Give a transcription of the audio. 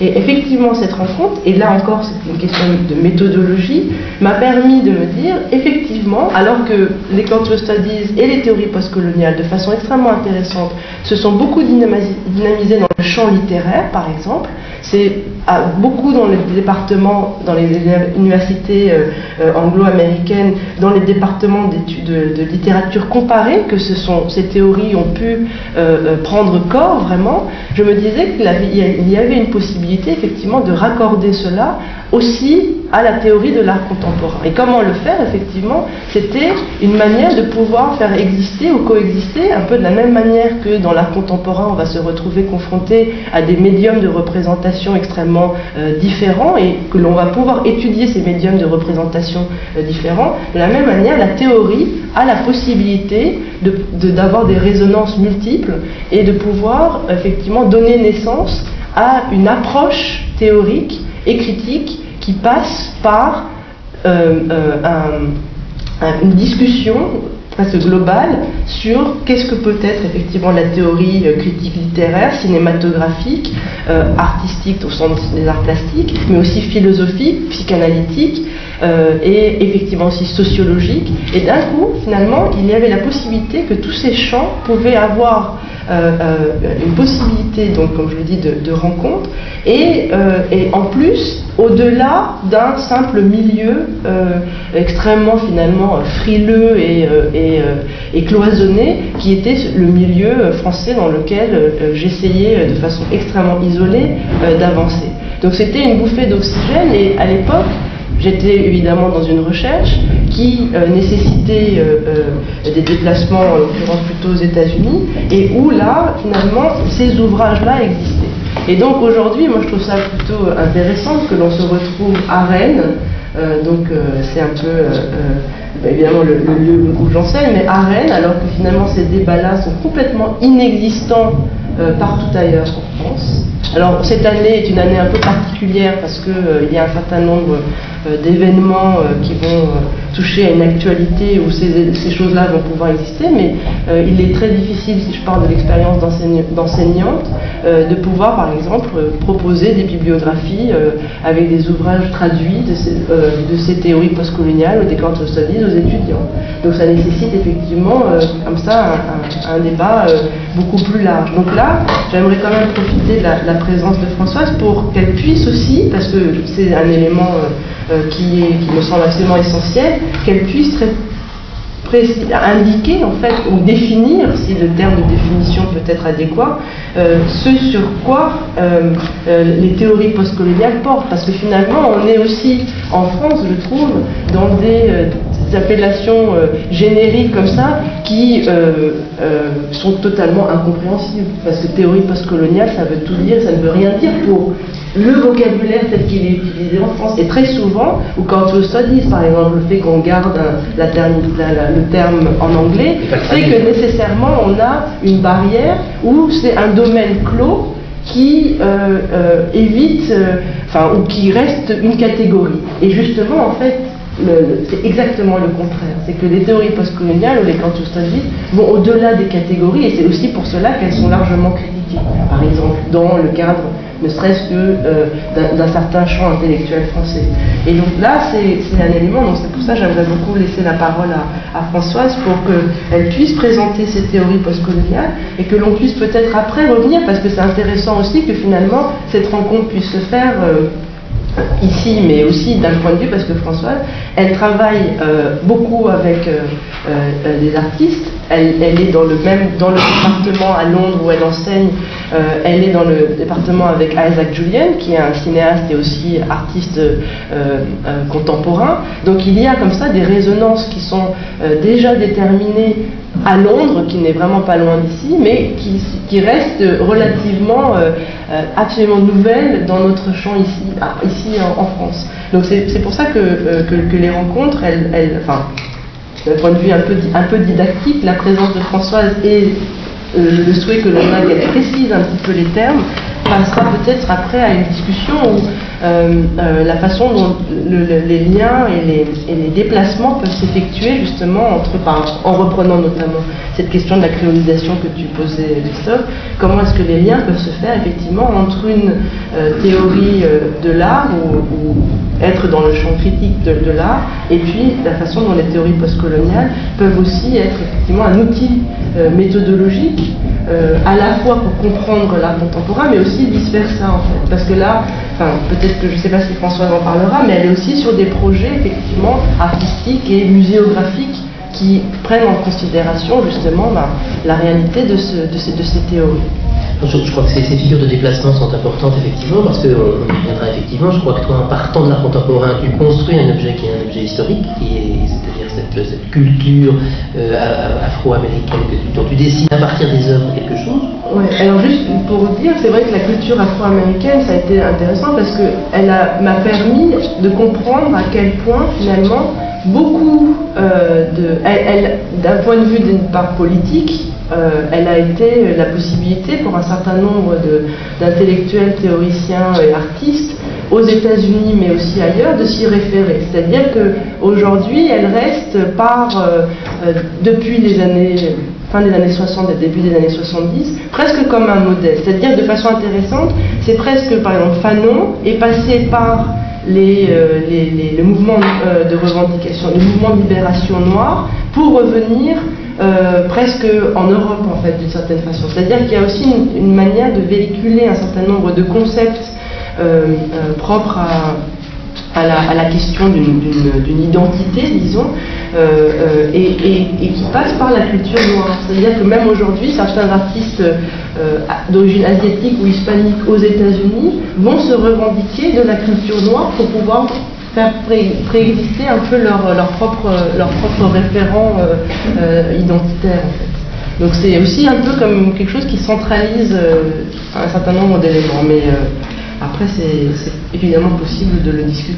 Et effectivement, cette rencontre, et là encore c'est une question de méthodologie, m'a permis de me dire, effectivement, alors que les cultural studies et les théories postcoloniales, de façon extrêmement intéressante, se sont beaucoup dynamisées dans le champ littéraire, par exemple, c'est beaucoup dans les départements, dans les universités anglo-américaines, dans les départements d'études de littérature comparée, que ces théories ont pu prendre corps vraiment. Je me disais qu'il y avait une possibilité effectivement de raccorder cela aussi à la théorie de l'art contemporain. Et comment le faire, effectivement, c'était une manière de pouvoir faire exister ou coexister, un peu de la même manière que dans l'art contemporain, on va se retrouver confronté à des médiums de représentation extrêmement différents et que l'on va pouvoir étudier ces médiums de représentation différents. De la même manière, la théorie a la possibilité d'avoir des résonances multiples et de pouvoir effectivement donner naissance à une approche théorique et critique qui passe par une discussion presque globale sur qu'est-ce que peut être effectivement la théorie critique littéraire, cinématographique, artistique au sens des arts plastiques, mais aussi philosophique, psychanalytique et effectivement aussi sociologique. Et d'un coup, finalement, il y avait la possibilité que tous ces champs pouvaient avoir une possibilité, donc comme je le dis, de rencontre, et en plus, au-delà d'un simple milieu extrêmement finalement frileux et cloisonné, qui était le milieu français dans lequel j'essayais de façon extrêmement isolée d'avancer. Donc c'était une bouffée d'oxygène, et à l'époque, j'étais évidemment dans une recherche qui nécessitait des déplacements, en l'occurrence plutôt aux États-Unis, et où là, finalement, ces ouvrages-là existaient. Et donc aujourd'hui, moi je trouve ça plutôt intéressant que l'on se retrouve à Rennes, c'est un peu évidemment le lieu où j'enseigne, mais à Rennes, alors que finalement ces débats-là sont complètement inexistants partout ailleurs en France. Alors cette année est une année un peu particulière parce qu'il y a un certain nombre d'événements qui vont toucher à une actualité où ces choses-là vont pouvoir exister, mais il est très difficile, si je parle de l'expérience d'enseignante, de pouvoir par exemple proposer des bibliographies avec des ouvrages traduits de ces théories postcoloniales ou des cultural studies aux étudiants. Donc ça nécessite effectivement comme ça un débat beaucoup plus large. Donc là, j'aimerais quand même profiter de la présence de Françoise pour qu'elle puisse aussi, parce que c'est un élément qui me semble absolument essentiel, qu'elle puisse indiquer en fait, ou définir, si le terme de définition peut être adéquat, ce sur quoi les théories postcoloniales portent. Parce que finalement, on est aussi en France, je trouve, dans des appellations génériques comme ça qui sont totalement incompréhensibles. Parce que théorie postcoloniale, ça veut tout dire, ça ne veut rien dire pour le vocabulaire tel qu'il est utilisé en France. Et très souvent, ou quand on studies, par exemple, le fait qu'on garde le terme en anglais, c'est que nécessairement on a une barrière où c'est un domaine clos qui évite, ou qui reste une catégorie. Et justement, en fait, c'est exactement le contraire. C'est que les théories postcoloniales ou les cultural studies vont au-delà des catégories, et c'est aussi pour cela qu'elles sont largement critiquées. Par exemple, dans le cadre ne serait-ce que d'un certain champ intellectuel français. Et donc là, c'est un élément, donc c'est pour ça que j'aimerais beaucoup laisser la parole à Françoise pour qu'elle puisse présenter ces théories postcoloniales et que l'on puisse peut-être après revenir, parce que c'est intéressant aussi que finalement cette rencontre puisse se faire ici, mais aussi d'un point de vue, parce que Françoise, elle travaille beaucoup avec des artistes. Elle est dans le département à Londres où elle enseigne. Elle est dans le département avec Isaac Julien, qui est un cinéaste et aussi artiste contemporain. Donc il y a comme ça des résonances qui sont déjà déterminées à Londres, qui n'est vraiment pas loin d'ici, mais qui reste relativement absolument nouvelle dans notre champ ici en France. Donc c'est pour ça que les rencontres, d'un point de vue un peu didactique, la présence de Françoise et le souhait que l'on a qu'elle précise un petit peu les termes, passera peut-être après à une discussion où la façon dont les liens et les déplacements peuvent s'effectuer justement en reprenant notamment cette question de la créolisation que tu posais, Christophe, comment est-ce que les liens peuvent se faire effectivement entre une théorie de l'art ou être dans le champ critique de l'art, et puis la façon dont les théories postcoloniales peuvent aussi être effectivement un outil méthodologique à la fois pour comprendre l'art contemporain, mais aussi vice-versa en fait. Parce que là, peut-être que je ne sais pas si Françoise en parlera, mais elle est aussi sur des projets effectivement artistiques et muséographiques qui prennent en considération justement la réalité de ces théories. Je crois que ces figures de déplacement sont importantes effectivement parce qu'on y reviendra effectivement. Je crois que toi, en partant de l'art contemporain, tu construis un objet qui est un objet historique, c'est-à-dire cette culture afro-américaine dont tu dessines à partir des œuvres quelque chose. Ouais, alors juste pour vous dire, c'est vrai que la culture afro-américaine, ça a été intéressant parce qu'elle m'a permis de comprendre à quel point finalement beaucoup d'un point de vue d'une part politique, elle a été la possibilité pour un certain nombre d'intellectuels, théoriciens et artistes aux États-Unis mais aussi ailleurs de s'y référer. C'est-à-dire qu'aujourd'hui elle reste depuis fin des années 60 et début des années 70, presque comme un modèle. C'est-à-dire de façon intéressante, c'est presque par exemple Fanon est passé par le mouvement de revendication, le mouvement de libération noire pour revenir presque en Europe en fait d'une certaine façon. C'est-à-dire qu'il y a aussi une manière de véhiculer un certain nombre de concepts propres à la question d'une identité, disons, et qui passe par la culture noire. C'est-à-dire que même aujourd'hui, certains artistes d'origine asiatique ou hispanique aux États-Unis vont se revendiquer de la culture noire pour pouvoir faire préexister un peu leur propre référent identitaire en fait. Donc c'est aussi un peu comme quelque chose qui centralise un certain nombre d'éléments, mais après c'est évidemment possible de le discuter.